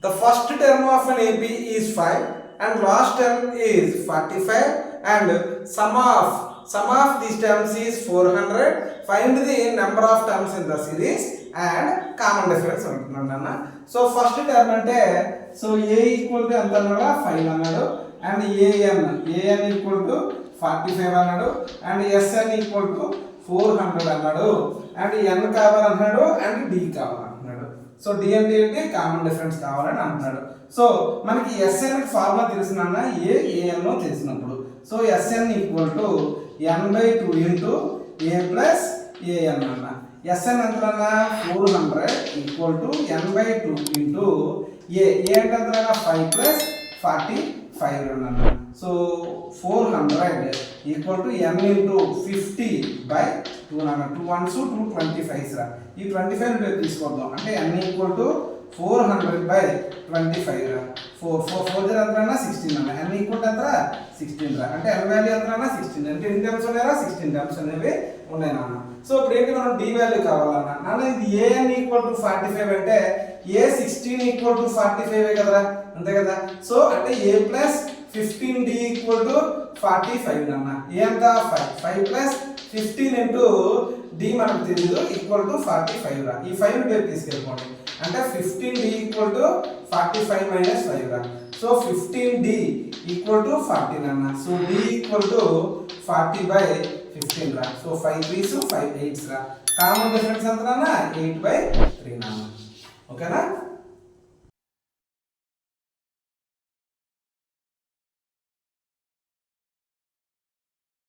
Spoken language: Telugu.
The first term of an AP is 5 and last term is 45 and sum of these terms is 400. Find the number of terms in the series and common difference untunnanna. So first term ante so a equal to anta annada 5 annadu and an equal to 45 annadu and sn equal to 400 annadu and n కావాలన్నాడు and d కావాలన్నాడు. సో డి అంటే ఏంటి కామన్ డిఫరెన్స్ కావాలని అంటున్నాడు. సో మనకి ఎస్ఎన్ ఫార్ములా తెలిసిందన్న ఏఎన్ తెలిసినప్పుడు so SN equal to n/2 into A plus AN అన్న. ఎస్ఎన్ ఎంతన్నా 400 ఈక్వల్ టు n/2 ఇంటూ ఏ అంటే ఎంతన్నా 5 ప్లస్ 45 అన్న. So 400 equal to n into 50/2 అన్న. 2 1s 2 25s రా. ఈ 25 తీసుకొద్దాం అంటే n ఈక్వల్ టు 400/25 రా. 4 ఎంతన్నా 16 అన్న. n ఈక్వల్ టు ఎంత 16 రా. అంటే n వాల్యూ ఎంతన్నా 16 అంటే ఎన్ని టర్మ్స్ ఉన్నాయా 16 టర్మ్స్ అనేవి ఉన్నాయి నాన్న. సో ఇప్పుడు ఏంటి మనం d వాల్యూ కావాలన్నా. నాన్న ఇది an ఈక్వల్ టు 45 అంటే a 16 ఈక్వల్ టు 45 కదరా అంతే కదా. సో అంటే a plus 15d equal to 45 నాన్న. a ఎంత 5 ప్లస్ 15 ఇంటూ d మనకు తెలియదు ఈక్వల్ టు 45 రా. ఈ 5 ని తీసుకెళ్ళిపోండి అంటే 15d ఈక్వల్ టు 45 మైనస్ 5 రా. సో 15d ఈక్వల్ టు 40 నాన్న. సో d ఈక్వల్ టు 40/15 రా. సో 5 3s 5 8s రా. కామన్ డిఫరెన్స్ ఎంత నాన్న 8/3 నాన్న. ఓకేనా.